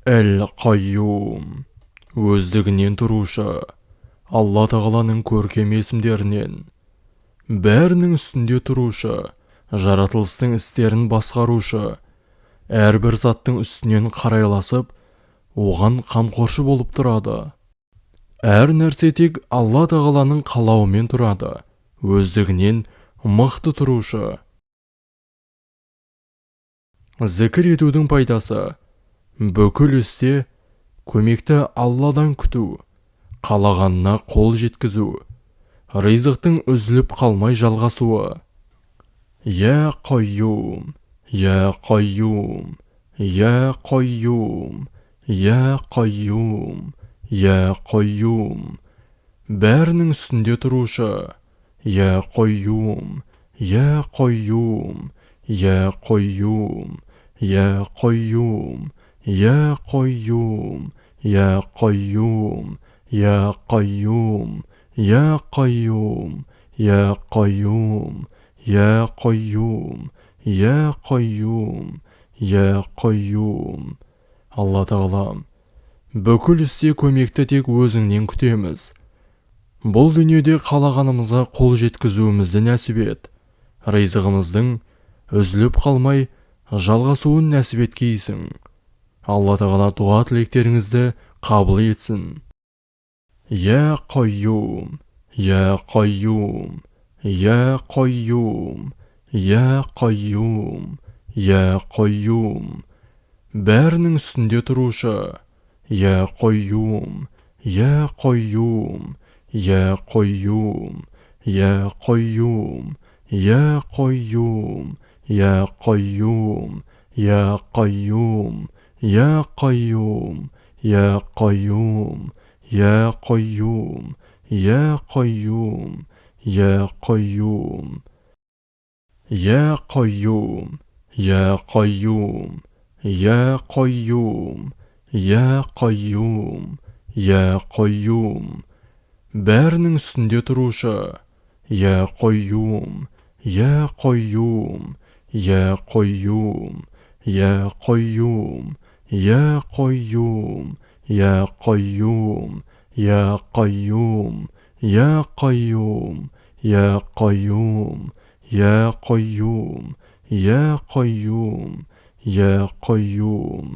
Әл-Қайюм, өздігінен тұрушы, Алла тағаланың көркем есімдерінен, бәрінің үстінде тұрушы, жаратылыстың істерін басқарушы, әрбір заттың үстінен қарайласып, оған қамқоршы болып тұрады. Әр нәрсе тек Алла тағаланың қалауымен тұрады, өздігінен мықты тұрушы. Зікір етудің пайдасы: бүкіл істе көмекті Алладан күту, қалағанына қол жеткізу, ризықтың үзіліп қалмай жалғасуы. Я Қайюм, я Қайюм, я Қайюм, я Қайюм, я Қайюм, бәрінің үстінде тұрушы. Я Қайюм, я Қайюм, я Қайюм, я Қайюм, я Қайюм, я Қайюм, я Қайюм, я Қайюм, я Қайюм, я Қайюм, я Қайюм, я Қайюм. Алла тағалам, бүкіл істе көмекті тек өзіңнен күтеміз. Бұл дүниеде қалағанымызға қол жеткізуімізді нәсіп ет. Ризығымыздың үзіліп қалмай жалғасуын нәсіп еткейсің. Алла тағала дуа тілектеріңізді қабыл етсін. Я Қайюм, я Қайюм, я Қайюм, я Қайюм, я Қайюм, бәрінің үстінде тұрушы. Я Қайюм, я Қайюм, я Қайюм, я Қайюм, я Қайюм, я Қайюм, я Қайюм, я Қайюм, я Қайюм, я Қайюм, я Қайюм, я Қайюм, я Қайюм, я Қайюм, я Қайюм, я Қайюм, я Қайюм, бәрінің үстінде тұрушы. Я Қайюм, я Қайюм, я Қайюм, я Қайюм, я Қайюм, я Қайюм, я Қайюм, я Қайюм, я Қайюм, я Қайюм, я Қайюм, я Қайюм,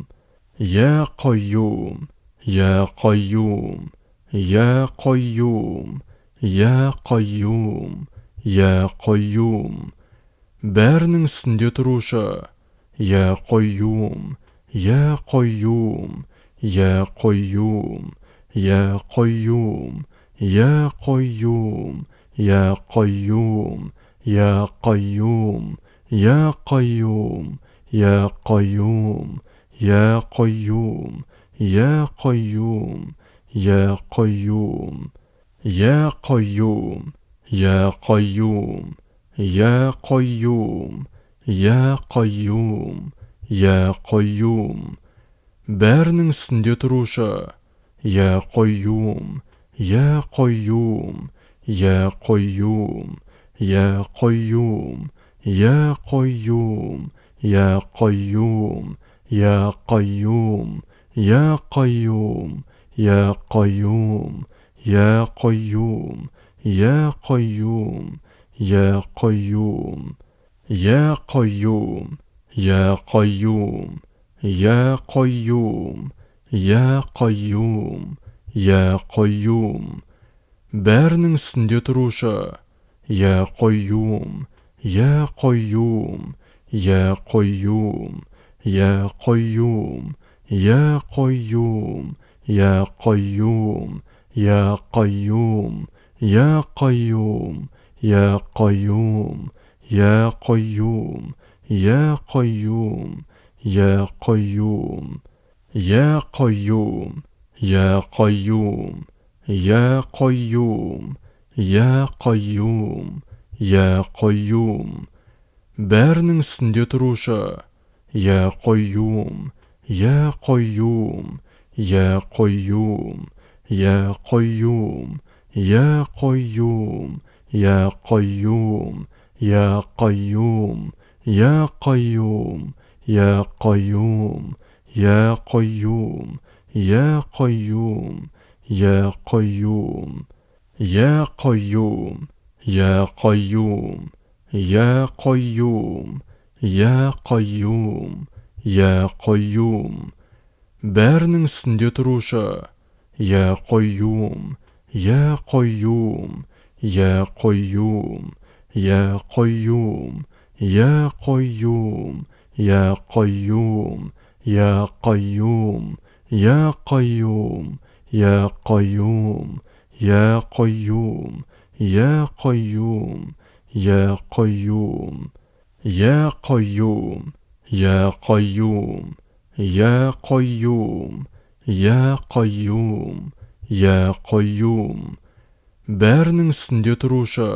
я Қайюм, я Қайюм, я Қайюм, я Қайюм, я Қайюм, бәрінің үстінде тұрушы. Я Қайюм, я Қайюм, я Қайюм, я Қайюм, я Қайюм, я Қайюм, я Қайюм, я Қайюм, я Қайюм, я Қайюм, я Қайюм, я Қайюм, я Қайюм, я Қайюм, я Қайюм, я Қайюм, я Қайюм, бәрінің үстінде тұрушы. Я Қайюм, я Қайюм, я Қайюм, я Қайюм, я Қайюм, я Қайюм, я Қайюм, я Қайюм, я Қайюм, я Қайюм, я Қайюм, я Қайюм, я Қайюм, я Қайюм, я Қайюм, я Қайюм, я Қайюм, бәрінің үстінде тұрушы. Я Қайюм, я Қайюм, я Қайюм, я Қайюм, я Қайюм, я Қайюм, я Қайюм, я Қайюм, я Қайюм, я Қайюм, я Қайюм, я Қайюм, я Қайюм, я Қайюм, я Қайюм, я Қайюм, я Қайюм, бәрінің үстінде тұрушы. Я Қайюм, я Қайюм, я Қайюм, я Қайюм, я Қайюм, я Қайюм, я Қайюм, я Қайюм, я Қайюм, يا قيوم يا قيوم يا قيوم يا قيوم يا قيوم يا قيوم يا قيوم يا قيوم бәрінің үстінде тұрушы يا قيوم يا قيوم يا قيوم يا قيوم يا قيوم يا قيوم يا قيوم يا قيوم يا قيوم يا قيوم يا قيوم يا قيوم يا قيوم يا قيوم يا قيوم يا قيوم يا قيوم бәрінің үстінде тұрушы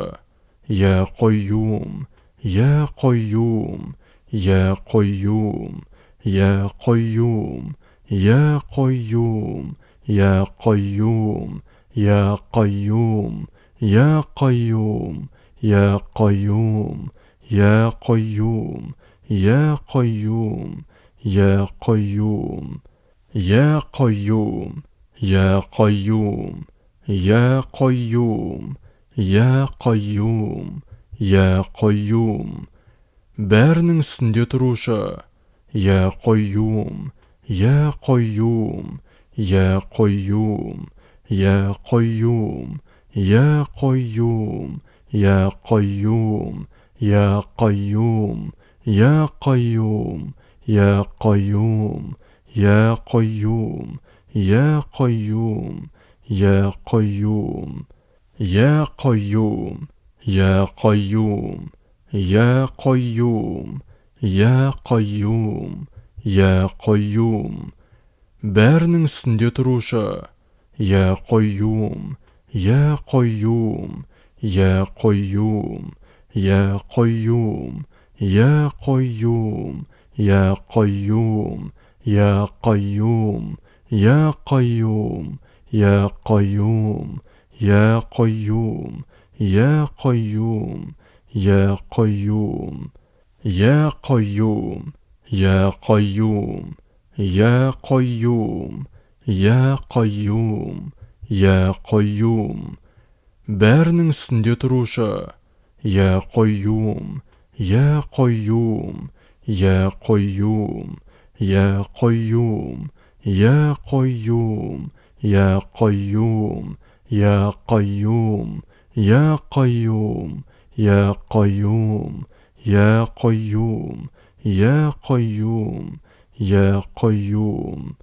يا قيوم يا قيوم يا قيوم يا قيوم يا قيوم يا قيوم يا قيوم يا قيوم يا قيوم يا قيوم يا قيوم يا قيوم يا قيوم يا قيوم يا قيوم يا قيوم يا قيوم бәрінің үстінде тұрушы يا قيوم يا قيوم يا قيوم يا قيوم يا قيوم يا قيوم يا قيوم يا قيوم يا قيوم يا قيوم يا قيوم يا قيوم يا قيوم يا قيوم يا قيوم يا قيوم يا قيوم бәрінің үстінде тұрушы يا قيوم يا قيوم يا قيوم يا قيوم يا قيوم يا قيوم يا قيوم يا قيوم يا قيوم يا قيوم يا قيوم يا قيوم يا قيوم يا قيوم يا قيوم يا قيوم يا قيوم бәрінің үстінде тұрушы يا قيوم يا قيوم يا قيوم يا قيوم يا قيوم يا قيوم يا قيوم يا قيوم يا قيوم يا قيوم يا قيوم يا قيوم